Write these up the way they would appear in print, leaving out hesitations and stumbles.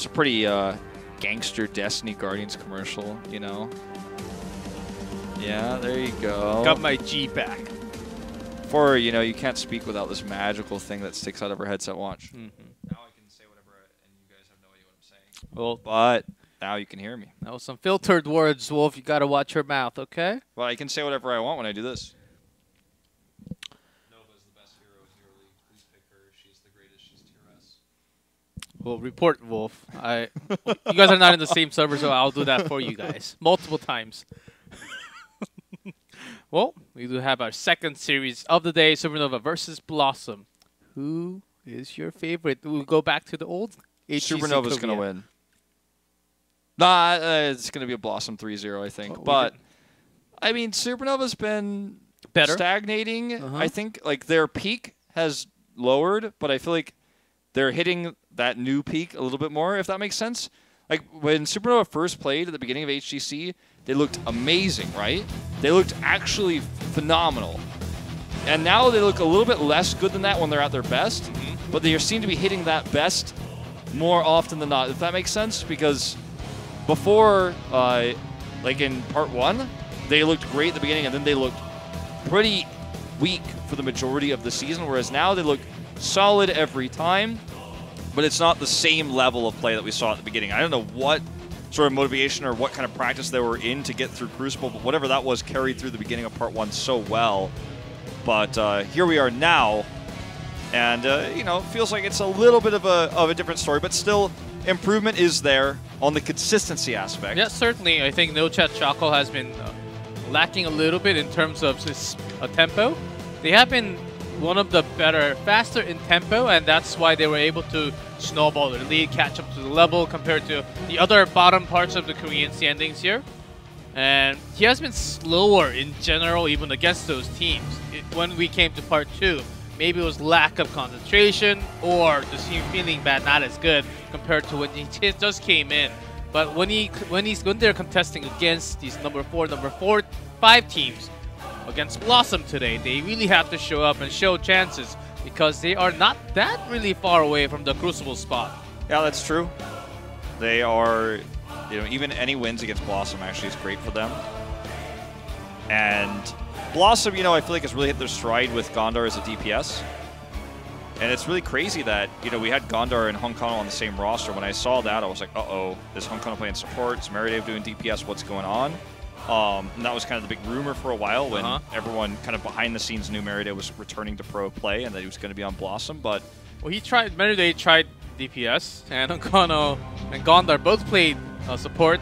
It's a pretty gangster Destiny Guardians commercial, you know. Yeah, there you go. Got my G back. For, you know, you can't speak without this magical thing that sticks out of our headset watch. Mm-hmm. Now I can say whatever, and you guys have no idea what I'm saying. Well, But now you can hear me. that was some filtered words, Wolf. You gotta watch your mouth, okay? Well, I can say whatever I want when I do this. Nova's the best hero in your league. Please pick her. She's the greatest. She's tier S. Well, report, Wolf. You guys are not in the same server, so I'll do that for you guys multiple times. Well, we do have our second series of the day, Supernova versus BlossoM. Who is your favorite? We'll go back to the old HGC. Supernova's going to win. Nah, it's going to be a BlossoM 3-0, I think. Oh, but, I mean, Supernova's been better, stagnating. I think like their peak has lowered, but I feel like they're hitting that new peak a little bit more, if that makes sense. Like when Supernova first played at the beginning of HGC, they looked amazing, right? They looked actually phenomenal. And now they look a little bit less good than that when they're at their best, but they seem to be hitting that best more often than not, if that makes sense. Because before, like in part 1, they looked great at the beginning, and then they looked pretty weak for the majority of the season, whereas now they look solid every time, but it's not the same level of play that we saw at the beginning. I don't know what sort of motivation or what kind of practice they were in to get through Crucible, but whatever that was carried through the beginning of part 1 so well. But here we are now, and you know, it feels like it's a little bit of a different story, but still improvement is there on the consistency aspect. Yeah, certainly. I think No Chat Choco has been lacking a little bit in terms of his tempo. They have been one of the better, faster in tempo, and that's why they were able to snowball their lead, catch up to the level compared to the other bottom parts of the Korean standings here. And he has been slower in general, even against those teams. When we came to part 2, maybe it was lack of concentration or just him feeling bad, not as good compared to when he just came in. But when they're contesting against these number 4, 5 teams, against BlossoM today, they really have to show up and show chances because they are not that really far away from the Crucible spot. Yeah, that's true. They are, you know, even any wins against BlossoM actually is great for them. And BlossoM, you know, I feel like has really hit their stride with Gondar as a DPS. And it's really crazy that, you know, we had Gondar and Hong Kong on the same roster. When I saw that, I was like, uh-oh, is Hong Kong playing support? Is Meridave doing DPS? What's going on? And that was kind of the big rumor for a while when everyone kind of behind the scenes knew Meridave was returning to pro play and that he was going to be on BlossoM. But well, Meridave tried DPS, and Onkano and Gondar both played support,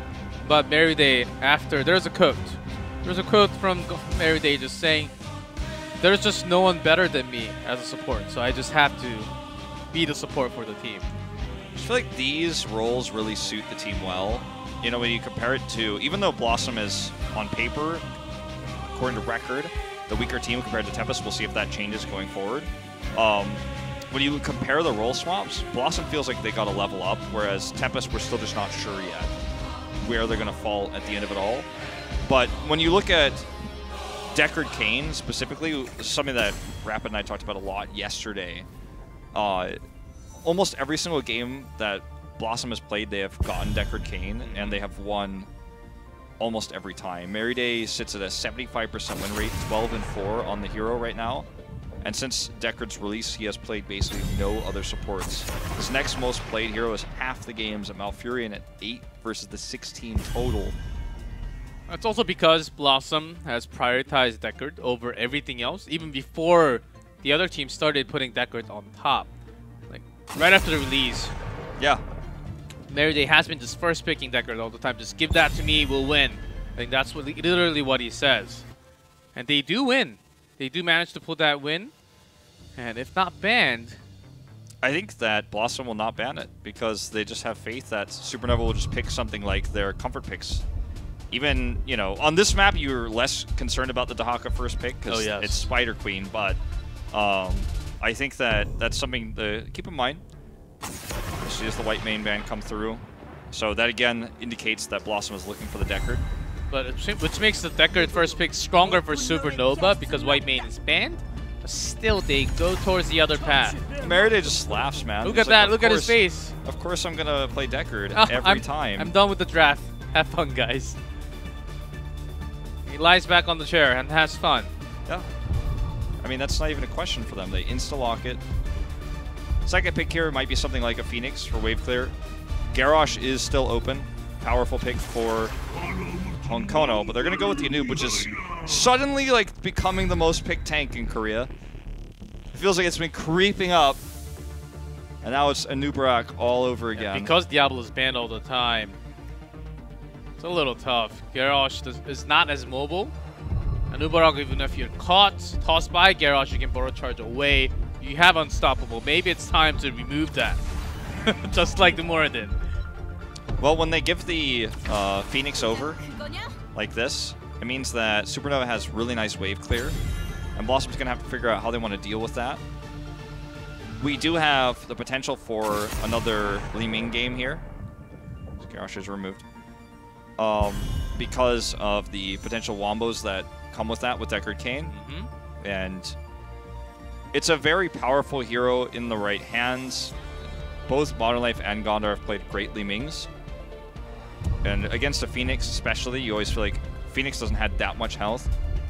but Meridave after, there's a quote from Meridave just saying, there's just no one better than me as a support, so I just have to be the support for the team. I feel like these roles really suit the team well. You know, when you compare it to, even though BlossoM is on paper, according to record, the weaker team compared to Tempest, we'll see if that changes going forward. When you compare the role swaps, BlossoM feels like they got a level up, whereas Tempest, we're still just not sure yet where they're going to fall at the end of it all. But when you look at Deckard Cain specifically, something that Rapid and I talked about a lot yesterday, almost every single game that BlossoM has played, they have gotten Deckard Cain, and they have won almost every time. Meridave sits at a 75% win rate, 12-4 on the hero right now. And since Deckard's release, he has played basically no other supports. His next most played hero is half the games at Malfurion at 8 versus the 16 total. That's also because BlossoM has prioritized Deckard over everything else, even before the other team started putting Deckard on top. Like, right after the release. Yeah. Meridave has been just first picking Deckard all the time. Just give that to me, we'll win. I think that's literally what he says. And they do win. They do manage to pull that win. And if not banned, I think that BlossoM will not ban it because they just have faith that Supernova will just pick something like their comfort picks. Even, you know, on this map, you're less concerned about the Dahaka first pick because it's Spider Queen, but I think that that's something to keep in mind. See as the white main ban come through. So that, again, indicates that BlossoM is looking for the Deckard. But which makes the Deckard first pick stronger for Supernova because white main is banned. But still, they go towards the other path. Merida just laughs, man. Look He's at that. like, Look at his face. Of course I'm going to play Deckard Oh, every time. I'm done with the draft. Have fun, guys. He lies back on the chair and has fun. Yeah. I mean, that's not even a question for them. They insta-lock it. Second pick here might be something like a Phoenix for wave clear. Garrosh is still open. Powerful pick for Honkono, but they're going to go with the Anub, which is suddenly like becoming the most picked tank in Korea. It feels like it's been creeping up, and now it's Anubarak all over again. Yeah, because Diablo is banned all the time, it's a little tough. Garrosh is not as mobile. Anubarak, even if you're caught, tossed by Garrosh, you can borrow charge away. You have Unstoppable. Maybe it's time to remove that. Just like the Moradin. Well, when they give the Phoenix over like this, it means that Supernova has really nice wave clear, and BlossoM's going to have to figure out how they want to deal with that. We do have the potential for another Li Ming game here. Garrosh is removed. Because of the potential wombos that come with that with Deckard Cain. And it's a very powerful hero in the right hands. Both Modern Life and Gondor have played great Li Mings. And against a Phoenix especially, you always feel like Phoenix doesn't have that much health.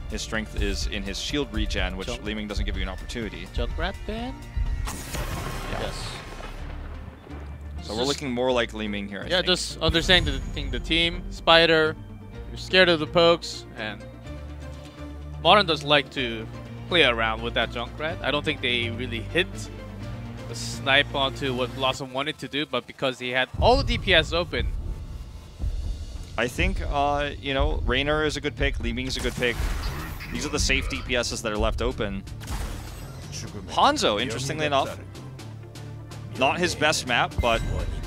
His strength is in his shield regen, which Li Ming doesn't give you an opportunity. Junkrat ban? Yeah. Yes. So we're looking more like Li Ming here, I think. Just understanding the team. Spider, you're scared of the pokes, and Modern does like to play around with that Junkrat. I don't think they really hit the snipe onto what BlossoM wanted to do, but because he had all the DPS open. I think, you know, Raynor is a good pick, Li Ming is a good pick. These are the safe DPSs that are left open. Hanzo, interestingly enough, not his best map, but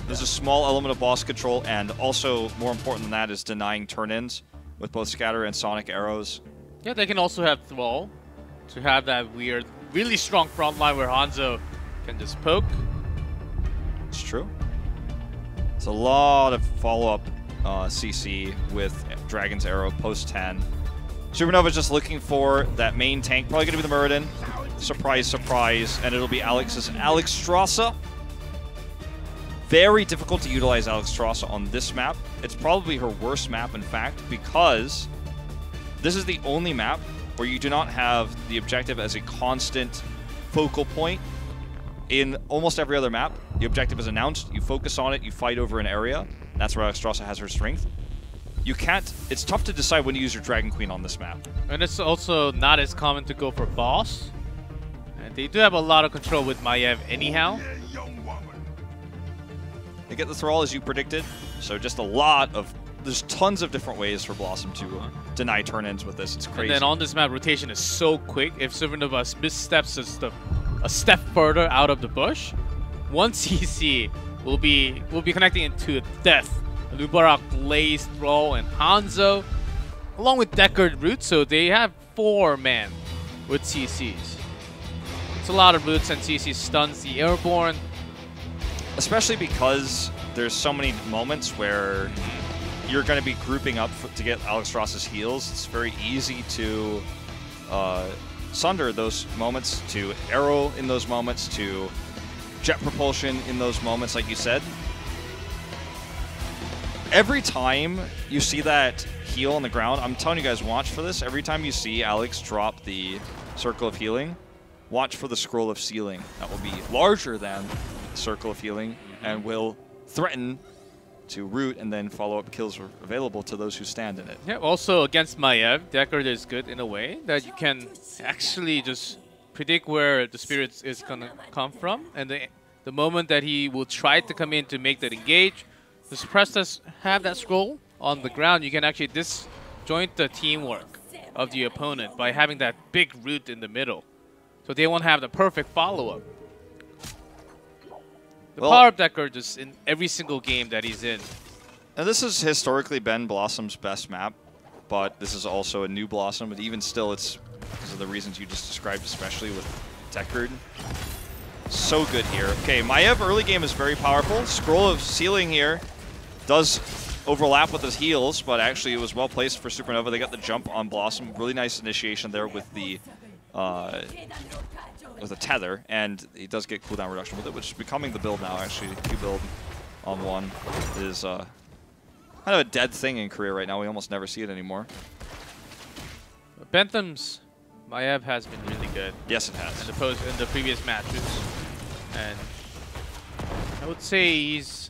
there's a small element of boss control, and also, more important than that, is denying turn-ins with both Scatter and Sonic Arrows. Yeah, they can also have Thrall to have that weird, really strong front line where Hanzo can just poke. It's true. It's a lot of follow-up CC with Dragon's Arrow post-10. Supernova's just looking for that main tank. Probably going to be the Muradin. Surprise, surprise. And it'll be Alex's Alexstrasza. Very difficult to utilize Alexstrasza on this map. It's probably her worst map, in fact, because this is the only map where you do not have the objective as a constant focal point. In almost every other map, the objective is announced, you focus on it, you fight over an area. That's where Alexstrasza has her strength. You can't, it's tough to decide when to use your Dragon Queen on this map. And it's also not as common to go for boss. And they do have a lot of control with Maiev anyhow. They get the Thrall as you predicted, so just a lot of, there's tons of different ways for BlossoM to deny turn-ins with this. It's crazy. And then on this map, rotation is so quick. If Supernova missteps a step further out of the bush, one CC will be connecting into death. Anubarak, Blaze, Thrall, and Hanzo, along with Deckard Root, so they have 4 men with CCs. It's a lot of Roots and CC stuns the Airborne. Especially because there's so many moments where you're going to be grouping up to get Alexstrasza's heals. It's very easy to sunder those moments, to arrow in those moments, to jet propulsion in those moments, like you said. Every time you see that heal on the ground, I'm telling you guys, watch for this. Every time you see Alex drop the Circle of Healing, watch for the Scroll of Sealing. That will be larger than the Circle of Healing and will threaten to root, and then follow-up kills are available to those who stand in it. Yeah, also against Maiev, Deckard is good in a way that you can actually just predict where the spirit is going to come from, and the moment that he will try to come in to make that engage, the suppressors have that scroll on the ground. You can actually disjoint the teamwork of the opponent by having that big root in the middle. So they won't have the perfect follow-up. The power of Deckard is in every single game that he's in. And this has historically been BlossoM's best map, but this is also a new BlossoM, but even still, it's because of the reasons you just described, especially with Deckard. So good here. Okay, Maiev early game is very powerful. Scroll of Sealing here does overlap with his heals, but actually it was well placed for Supernova. They got the jump on BlossoM. Really nice initiation there with the with a tether, and he does get cooldown reduction with it, which is becoming the build now, actually. Q build on 1 is kind of a dead thing in Korea right now. We almost never see it anymore. Bentham's Maiev has been really good. Yes, it has. In the previous matches. And I would say he's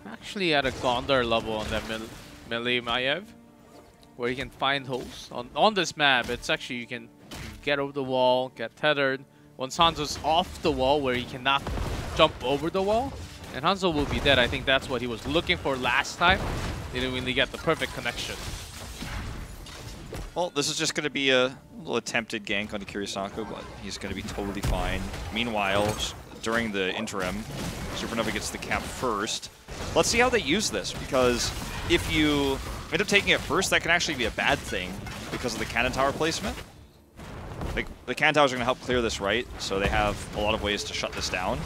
actually at a Gondar level on that melee Maiev, where you can find holes. On this map, it's actually you can get over the wall, get tethered. Once Hanzo's off the wall where he cannot jump over the wall, and Hanzo will be dead. I think that's what he was looking for last time. He didn't really get the perfect connection. Well, this is just going to be a little attempted gank onto Kirisaku, but he's going to be totally fine. Meanwhile, during the interim, Supernova gets the cap first. Let's see how they use this, because if you end up taking it first, that can actually be a bad thing because of the cannon tower placement. Like, the cannon towers are going to help clear this, right? So they have a lot of ways to shut this down.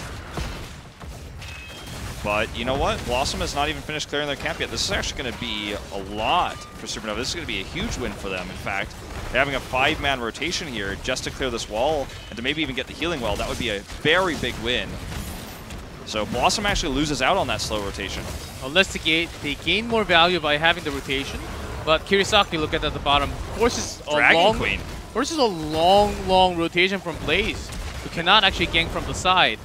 But you know what? BlossoM has not even finished clearing their camp yet. This is actually going to be a lot for Supernova. This is going to be a huge win for them. In fact, they're having a 5-man rotation here just to clear this wall and to maybe even get the healing well. That would be a very big win. So BlossoM actually loses out on that slow rotation. Unless they gain more value by having the rotation. But Kirisaku, look at the bottom, forces a long rotation from Blaze, who cannot actually gank from the side.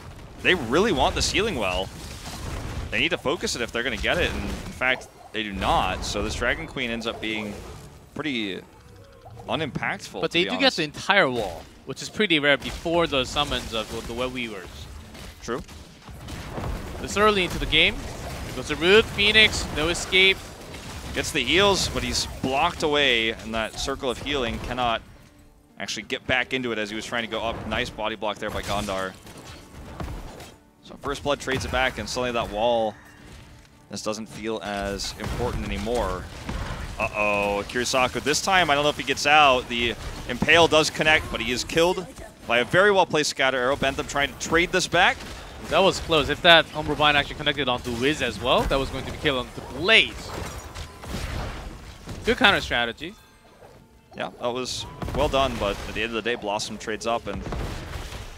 They really want this healing well. They need to focus it if they're going to get it, and in fact, they do not. So this Dragon Queen ends up being pretty unimpactful. But they do get the entire wall, which is pretty rare before the summons of the Web Weavers. True. This early into the game, it goes to Root, Phoenix, no escape. Gets the heals, but he's blocked away, and that circle of healing cannot actually get back into it as he was trying to go up. Nice body block there by Gondar. So First Blood trades it back, and suddenly that wall, this doesn't feel as important anymore. Uh-oh, Kirisaku. This time, I don't know if he gets out. The Impale does connect, but he is killed by a very well-placed Scatter Arrow. Bentham trying to trade this back. That was close. If that Umbral Bind actually connected onto Wiz as well, that was going to be killed onto Blaze. Good counter strategy. Yeah, that was well done, but at the end of the day, BlossoM trades up, and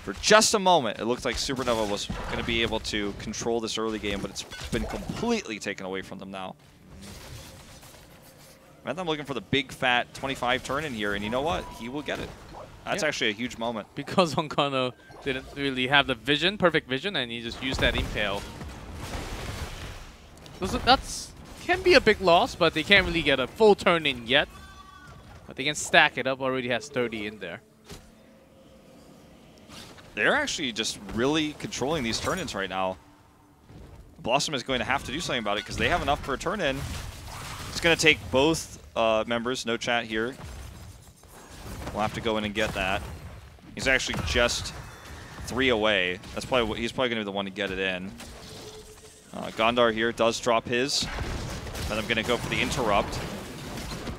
for just a moment, it looked like Supernova was going to be able to control this early game, but it's been completely taken away from them now. I'm looking for the big, fat 25 turn in here, and you know what? He will get it. That's actually a huge moment. Because Onkano didn't really have the vision, perfect vision, and he just used that Impale. That's can be a big loss, but they can't really get a full turn in yet. But they can stack it up, already has 30 in there. They're actually just really controlling these turn-ins right now. BlossoM is going to have to do something about it because they have enough for a turn-in. It's going to take both members, no chat here. We'll have to go in and get that. He's actually just 3 away. That's probably he's probably going to be the one to get it in. Gondar here does drop his. Then I'm going to go for the interrupt.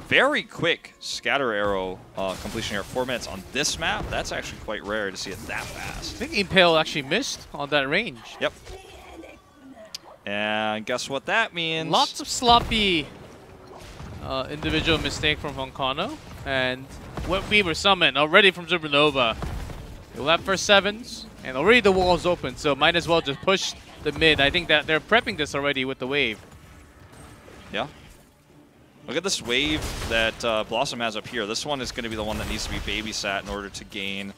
Very quick Scatter Arrow completion here. 4 minutes on this map. That's actually quite rare to see it that fast. I think Impale actually missed on that range. Yep. And guess what that means? Lots of sloppy individual mistake from Onkano. And Web Weaver summon already from Supernova. You'll have first 7s, and already the wall is open, so might as well just push the mid. I think that they're prepping this already with the wave. Yeah. Look at this wave that BlossoM has up here. This one is going to be the one that needs to be babysat in order to gain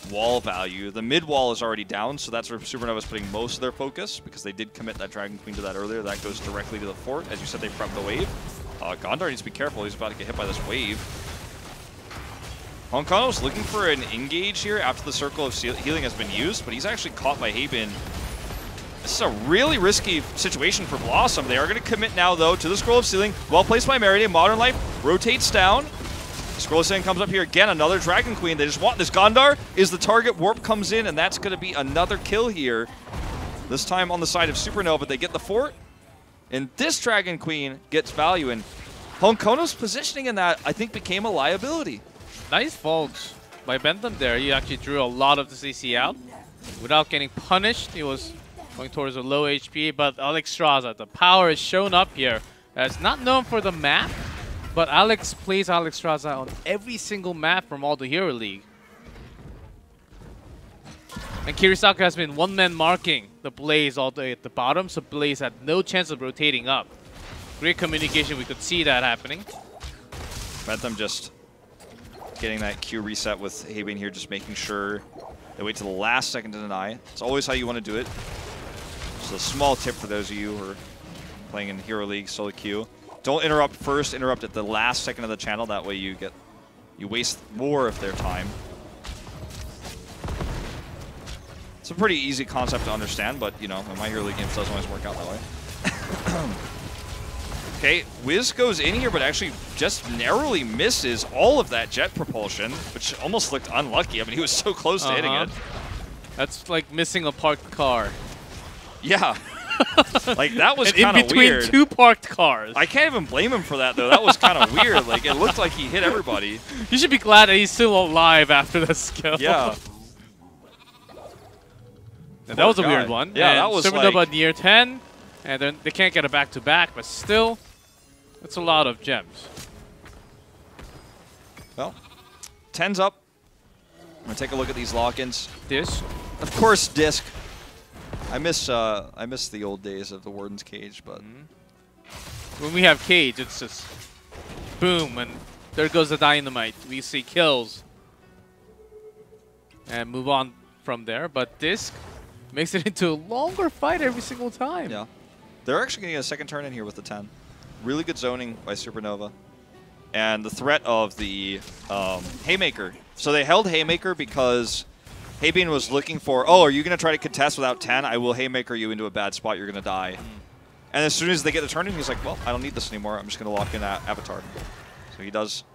wall value. The mid wall is already down, so that's where Supernova is putting most of their focus because they did commit that Dragon Queen to that earlier. That goes directly to the fort. As you said, they prepped the wave. Gondar needs to be careful. He's about to get hit by this wave. Onkano's looking for an engage here after the circle of healing has been used, but he's actually caught by Haben. This is a really risky situation for BlossoM. They are going to commit now, though, to the Scroll of Sealing. Well placed by Meridian. Modern Life rotates down. The Scroll of Sealing comes up here again. Another Dragon Queen. They just want this. Gondar is the target. Warp comes in, and that's going to be another kill here. This time on the side of Supernova. They get the fort, and this Dragon Queen gets value. And Honkono's positioning in that, I think, became a liability. Nice Fogs by Bentham there. He actually drew a lot of the CC out. Without getting punished, he was going towards a low HP, but Alex Straza, the power is shown up here. It's not known for the map, but Alex plays Alex Straza on every single map from all the Hero League. And Kirisaku has been one-man marking the Blaze all the way at the bottom, so Blaze had no chance of rotating up. Great communication, we could see that happening. Bentham just getting that Q reset with Habane here, just making sure they wait to the last second to deny. It's always how you want to do it. Just a small tip for those of you who are playing in Hero League, solo queue. Don't interrupt first, interrupt at the last second of the channel. That way you waste more of their time. It's a pretty easy concept to understand, but you know, in my Hero League games, it doesn't always work out that way. Okay, Wiz goes in here, but actually just narrowly misses all of that jet propulsion, which almost looked unlucky. I mean, he was so close to hitting it. That's like missing a parked car. Yeah. Like, that was kind of weird. weird. In between two parked cars. I can't even blame him for that, though. That was kind of weird. Like, it looked like he hit everybody. You should be glad that he's still alive after the skill. Yeah. That was a weird one. Yeah, and that was Supernova like... near 10, and then they can't get it back-to-back, but still, it's a lot of gems. Well, 10's up. I'm going to take a look at these lock-ins. Disc. Of course, Disc. I miss the old days of the Warden's Cage, but... When we have Cage, it's just boom, and there goes the dynamite. We see kills. And move on from there, but Disc makes it into a longer fight every single time. Yeah. They're actually going to get a second turn in here with the 10. Really good zoning by Supernova. And the threat of the Haymaker. So they held Haymaker because Habane was looking for, oh, are you going to try to contest without 10? I will Haymaker you into a bad spot. You're going to die. And as soon as they get the turn in, he's like, well, I don't need this anymore. I'm just going to lock in Avatar. So he does.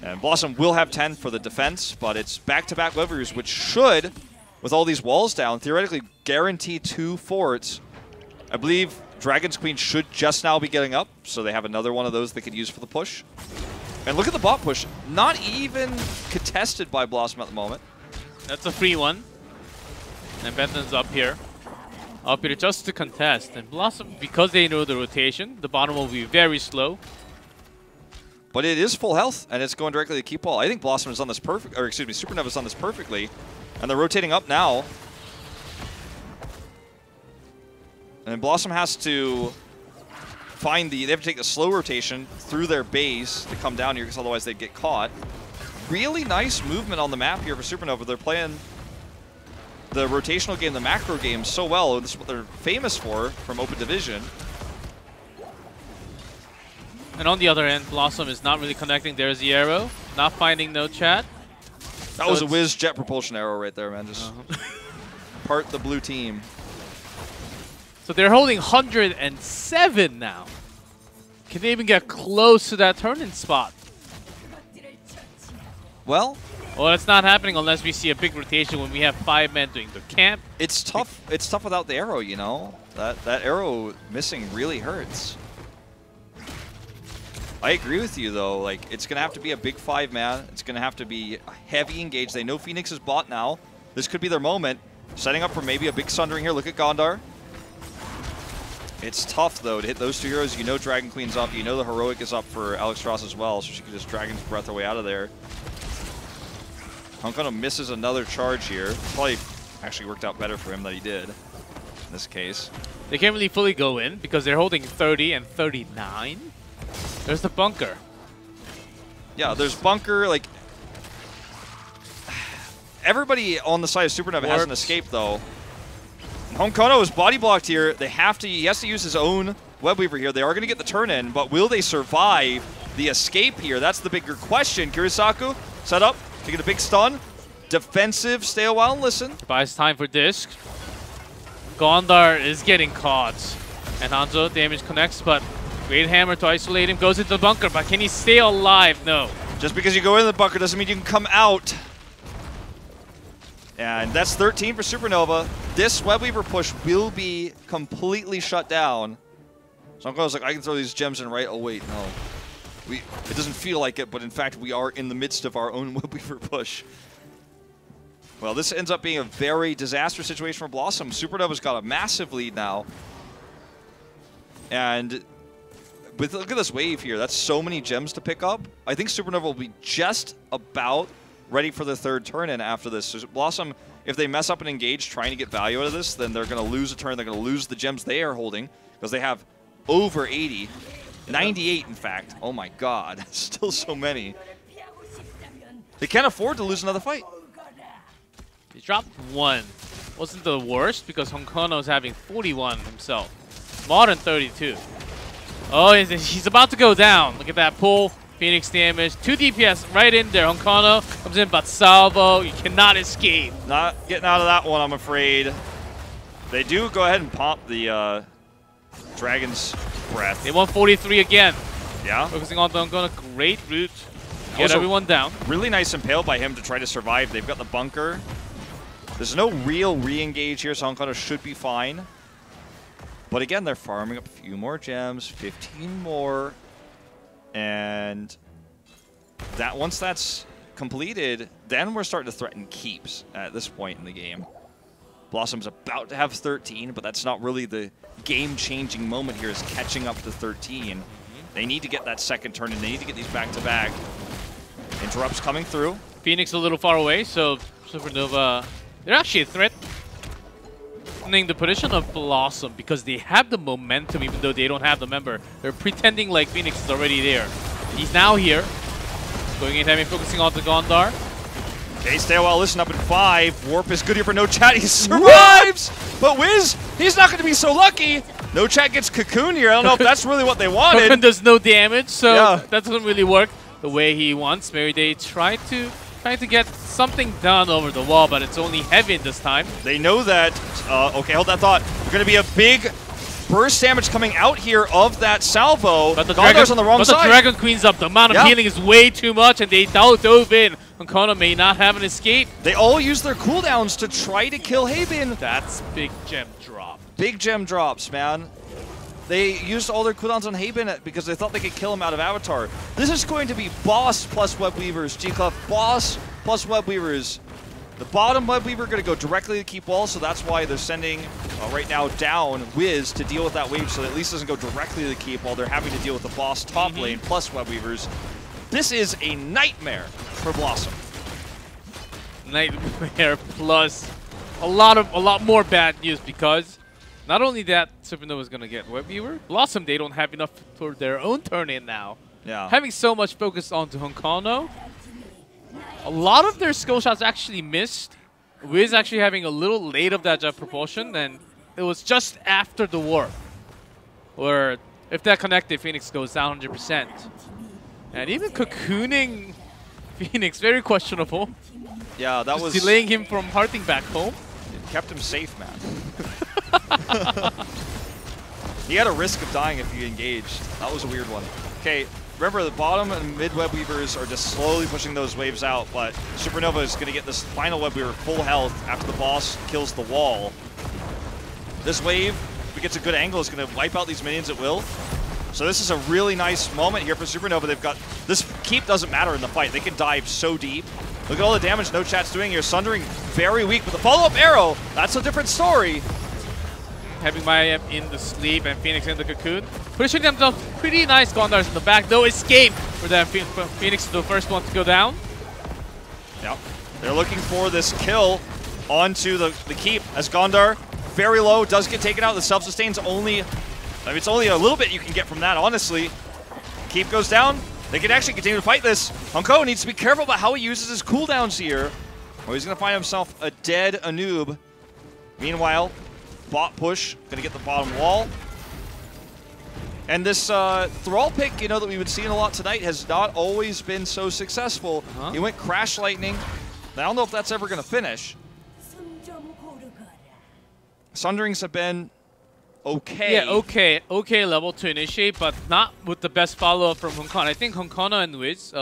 And BlossoM will have 10 for the defense, but it's back-to-back levers, which should, with all these walls down, theoretically guarantee 2 forts. I believe Dragon's Queen should just now be getting up, so they have another one of those they could use for the push. And look at the bot push. Not even contested by BlossoM at the moment. That's a free one. And Bentham's up here. Up here just to contest. And BlossoM, because they know the rotation, the bottom will be very slow. But it is full health, and it's going directly to keep ball. I think BlossoM has done this perfect, or excuse me, Supernova's done this perfectly. And they're rotating up now. And BlossoM has to find they have to take the slow rotation through their base to come down here, because otherwise they'd get caught. Really nice movement on the map here for Supernova. They're playing the rotational game, the macro game so well. This is what they're famous for from Open Division. And on the other end, BlossoM is not really connecting. There's the arrow. Not finding no chat. That was a whiz jet propulsion arrow right there, man. Just part the blue team. So they're holding 107 now. Can they even get close to that turn-in spot? Well, it's not happening unless we see a big rotation when we have 5 men doing the camp. It's tough. It's tough without the arrow, you know. That arrow missing really hurts. I agree with you, though. Like, it's going to have to be a big 5-man. It's going to have to be heavy engaged. They know Phoenix is bot now. This could be their moment. Setting up for maybe a big sundering here. Look at Gondar. It's tough, though, to hit those 2 heroes. You know Dragon Queen's up. You know the Heroic is up for Alex Ross as well, so she can just Dragon's Breath her way out of there. Hunkono misses another charge here. Probably actually worked out better for him that he did in this case. They can't really fully go in because they're holding 30 and 39. There's the bunker. Yeah, there's bunker. Like, everybody on the side of Supernova has an escape, though. Hunkono is body blocked here. He has to use his own Webweaver here. They are going to get the turn in, but will they survive the escape here? That's the bigger question. Kirisaku set up to get a big stun. Defensive, stay a while and listen. Buys time for Disc. Gondar is getting caught. And Hanzo, damage connects, but great hammer to isolate him. Goes into the bunker, but can he stay alive? No. Just because you go into the bunker doesn't mean you can come out. And that's 13 for Supernova. This Webweaver push will be completely shut down. So I'm like, I can throw these gems in right. Oh, wait, no. It doesn't feel like it, but in fact, we are in the midst of our own Webweaver push. Well, this ends up being a very disastrous situation for BlossoM. Supernova's got a massive lead now. And look at this wave here. That's so many gems to pick up. I think Supernova will be just about ready for the 3rd turn-in after this. So BlossoM if they mess up and engage trying to get value out of this, then they're going to lose a turn. They're going to lose the gems they are holding because they have over 80. 98, in fact. Oh my god. Still so many. They can't afford to lose another fight. He dropped 1. Wasn't the worst because Honkono's having 41 himself. Modern 32. Oh, he's about to go down. Look at that pull. Phoenix damage. 2 DPS right in there. Honkono comes in, but salvo. You cannot escape. Not getting out of that one, I'm afraid. They do go ahead and pop the Dragon's Breath. They want 43 again. Yeah. Focusing on the Honkono. Great route. Get Also, everyone down. Really nice impale by him to try to survive. They've got the bunker. There's no real re-engage here, so Honkono should be fine. But again, they're farming up a few more gems, 15 more. And that once that's completed, then we're starting to threaten keeps at this point in the game. BlossoM's about to have 13, but that's not really the game-changing moment here, is catching up to 13. They need to get that second turn, and they need to get these back-to-back. Interrupts coming through. Phoenix a little far away, so Supernova, they're actually a threat. The position of BlossoM because they have the momentum even though they don't have the member. They're pretending like Phoenix is already there. He's now here. Going in heavy, focusing on the Gondar. Okay, stay a while, listen up in 5. Warp is good here for No Chat. He survives! But Wiz, he's not going to be so lucky. No Chat gets Cocoon here. I don't know if that's really what they wanted. Cocoon does no damage, so that doesn't really work the way he wants. Maybe they trying to get something done over the wall, but it's only Heaven this time. They know that. Okay, hold that thought. There's going to be a big burst damage coming out here of that salvo. But the Gondar's on the wrong side. But the Dragon Queen's up. The amount of healing is way too much, and they dove in. Honkono may not have an escape. They all use their cooldowns to try to kill Haven. That's big gem drop. Big gem drops, man. They used all their cooldowns on Haven because they thought they could kill him out of Avatar. This is going to be Boss plus Web Weavers. G-Clef, Boss plus Web Weavers. The bottom Web Weaver going to go directly to keep wall, so that's why they're sending right now down Wiz to deal with that wave, so that at least doesn't go directly to the keep while they're having to deal with the Boss top lane plus Web Weavers. This is a nightmare for BlossoM. Nightmare plus a lot more bad news because not only that Supernova is going to get Web Weaver, BlossoM, they don't have enough for their own turn in now. Yeah. Having so much focus onto Honkono, a lot of their skill shots actually missed. Wiz actually having a little late of that jet propulsion, and it was just after the warp. Where if that connected, Phoenix goes down 100%. And even cocooning Phoenix, very questionable. Yeah, that was delaying him from hearting back home. It kept him safe, man. He had a risk of dying if he engaged. That was a weird one. Okay, remember the bottom and mid Web Weavers are just slowly pushing those waves out, but Supernova is going to get this final Web Weaver full health after the boss kills the wall. This wave, if it gets a good angle, is going to wipe out these minions at will. So this is a really nice moment here for Supernova. They've got this keep doesn't matter in the fight. They can dive so deep. Look at all the damage No Chat's doing here. Sundering very weak, but the follow-up arrow, that's a different story. Having Maya in the sleep and Phoenix in the cocoon. Pushing themselves pretty nice. Gondar's in the back. No escape for them. Phoenix is the first one to go down. Yeah, they're looking for this kill onto the keep as Gondar, very low, does get taken out. The self-sustain's only, I mean, it's only a little bit you can get from that, honestly. Keep goes down. They can actually continue to fight this. Honko needs to be careful about how he uses his cooldowns here, or he's going to find himself a dead Anub. Meanwhile, bot push, going to get the bottom wall. And this Thrall pick, you know, that we've been seeing a lot tonight has not always been so successful. He went Crash Lightning. I don't know if that's ever going to finish. Sunderings have been okay. Yeah, okay level to initiate, but not with the best follow-up from Honkono. I think Honkono and Wiz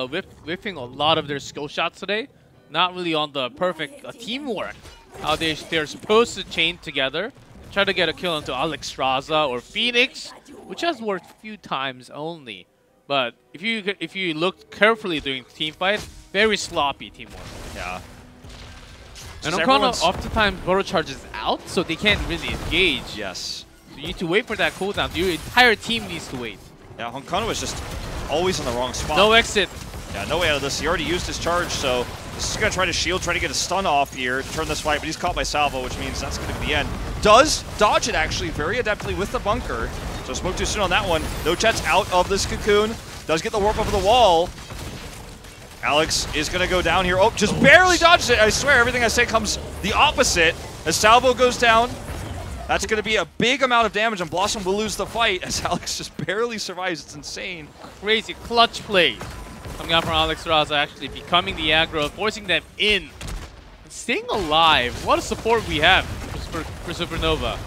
whipping a lot of their skill shots today. Not really on the perfect teamwork. How they're supposed to chain together, try to get a kill into Alexstrasza or Phoenix, which has worked a few times only. But if you look carefully during the team fight, very sloppy teamwork. Yeah. And Honkono oftentimes Burrow charges out, so they can't really engage. Yes. So you need to wait for that cooldown. Your entire team needs to wait. Yeah, Honkono is just always in the wrong spot. No exit. Yeah, no way out of this. He already used his charge, so This is going to try to shield, try to get a stun off here to turn this fight, but he's caught by Salvo, which means that's going to be the end. Does dodge it, actually, very adeptly with the bunker. So spoke too soon on that one. No Chet's out of this cocoon. Does get the warp over the wall. Alex is going to go down here. Oh, just barely dodges it. I swear, everything I say comes the opposite. As Salvo goes down, that's going to be a big amount of damage, and BlossoM will lose the fight as Alex just barely survives. It's insane. Crazy clutch play coming out from Alex Raza, actually becoming the aggro, forcing them in. And staying alive. What a support we have for Supernova.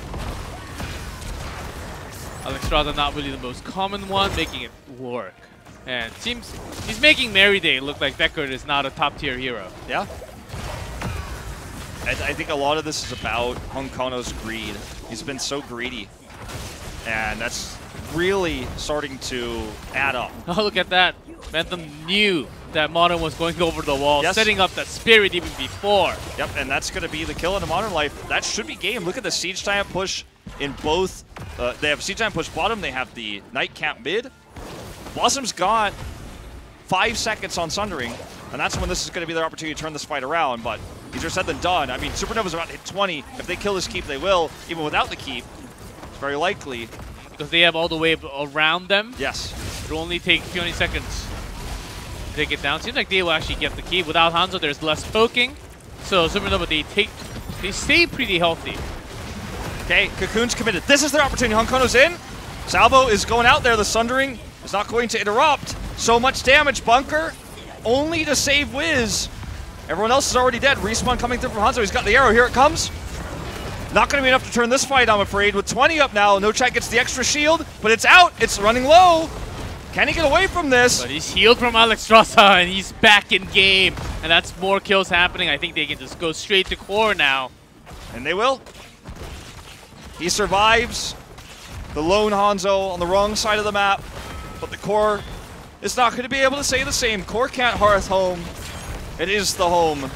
Alex Raza not really the most common one, making it work. And it seems he's making Merryday look like Deckard is not a top-tier hero. Yeah. I think a lot of this is about Honkono's greed. He's been so greedy. And that's really starting to add up. Oh, look at that. Phantom knew that Modern was going over the wall, yes. Setting up that spirit even before. Yep, and that's going to be the kill in the Modern Life. That should be game. Look at the Siege Giant push in both. They have Siege Giant push bottom. They have the Night Camp mid. BlossoM's got 5 seconds on Sundering, and that's when this is going to be their opportunity to turn this fight around, but easier said than done. I mean, Supernova's about to hit 20. If they kill this keep, they will. Even without the keep, it's very likely. Because they have all the way around them? Yes. It'll only take 20 seconds to take it down. Seems like they will actually get the keep. Without Hanzo, there's less poking. So Supernova, they stay pretty healthy. Okay, Cocoon's committed. This is their opportunity. Honkono's in. Salvo is going out there. The Sundering is not going to interrupt. So much damage. Bunker only to save Wiz. Everyone else is already dead. Respawn coming through from Hanzo. He's got the arrow. Here it comes. Not going to be enough to turn this fight, I'm afraid. With 20 up now, No Chat gets the extra shield, but it's out. It's running low. Can he get away from this? But he's healed from Alex Raza, and he's back in game. And that's more kills happening. I think they can just go straight to core now. And they will. He survives. The lone Hanzo on the wrong side of the map. But the core is not going to be able to say the same. Core can't hearth home. It is the home.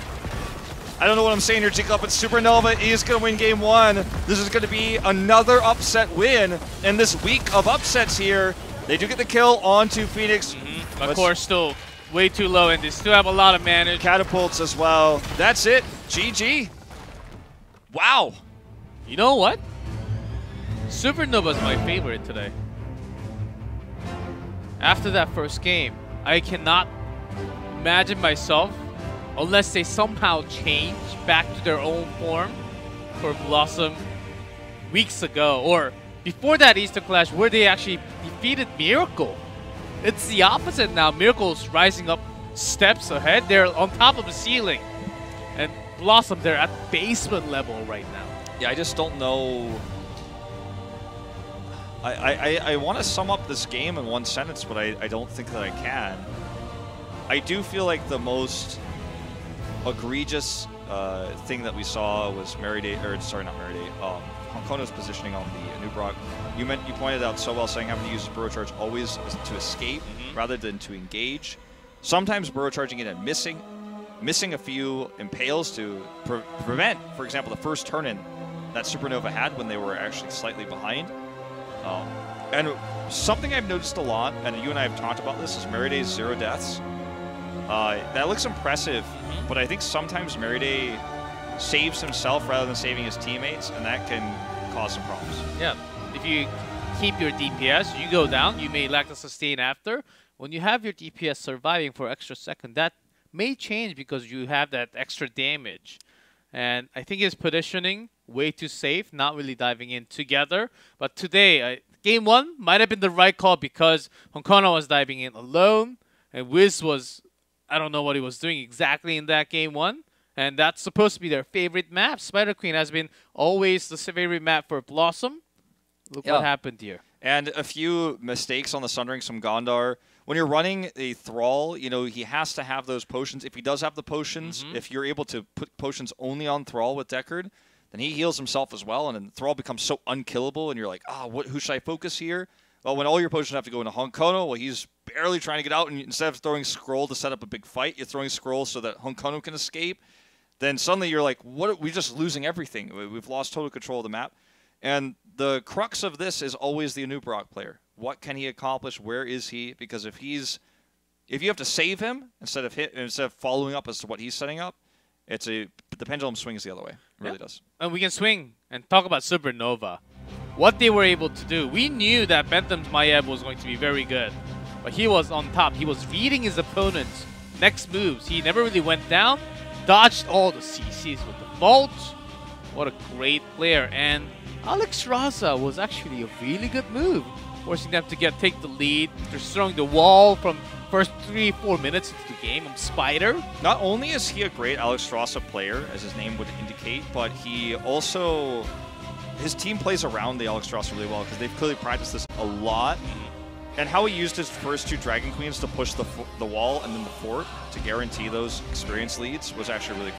I don't know what I'm saying here, G-Club, but Supernova is going to win game 1. This is going to be another upset win in this week of upsets here. They do get the kill onto Phoenix. But core still way too low, and they still have a lot of mana. Catapults as well. That's it. GG. Wow. You know what? Supernova's my favorite today. After that first game, I cannot imagine myself, unless they somehow change back to their own form for BlossoM weeks ago, or before that Easter Clash where they actually defeated Miracle. It's the opposite now. Miracle's rising up steps ahead. They're on top of the ceiling. And BlossoM, they're at basement level right now. Yeah, I just don't know. I want to sum up this game in one sentence, but I don't think that I can. I do feel like the most egregious thing that we saw was Honkono's positioning on the Anubrock. You pointed out so well, saying having to use Burrow Charge always to escape rather than to engage. Sometimes Burrow Charging it and missing a few impales to prevent, for example, the first turn-in that Supernova had when they were actually slightly behind. And something I've noticed a lot, and you and I have talked about this, is Merryday's 0 deaths. That looks impressive, but I think sometimes Merryday saves himself rather than saving his teammates, and that can cause some problems. Yeah, if you keep your DPS, you go down, you may lack the sustain after. When you have your DPS surviving for extra second, that may change because you have that extra damage. And I think his positioning, way too safe, not really diving in together. But today, game 1 might have been the right call because Honkono was diving in alone, and Wiz was, I don't know what he was doing exactly in that game 1. And that's supposed to be their favorite map. Spider Queen has been always the favorite map for BlossoM. Look what happened here. And a few mistakes on the Sundering, some Gondar. When you're running a Thrall, you know, he has to have those potions. If he does have the potions, if you're able to put potions only on Thrall with Deckard, then he heals himself as well, and then Thrall becomes so unkillable, and you're like, who should I focus here? Well, when all your potions have to go into Honkono, well, he's barely trying to get out, and instead of throwing Scroll to set up a big fight, you're throwing Scroll so that Honkono can escape. Then suddenly you're like, what? We're just losing everything. We've lost total control of the map. And the crux of this is always the Anubrock player. What can he accomplish? Where is he? Because if he's if you have to save him instead of following up as to what he's setting up, the pendulum swings the other way. It really does. And we can swing and talk about Supernova. What they were able to do. We knew that Bentham Maiev was going to be very good, but he was on top. He was reading his opponent's next moves. He never really went down, dodged all the CCs with the vault. What a great player. And Alex Raza was actually a really good move, forcing them to take the lead, destroying the wall from first 3-4 minutes into the game. Spider. Not only is he a great Alex Strasza player, as his name would indicate, but he also, his team plays around the Alex Strasza really well because they've clearly practiced this a lot. And how he used his first 2 Dragon Queens to push the wall and then the fort to guarantee those experience leads was actually really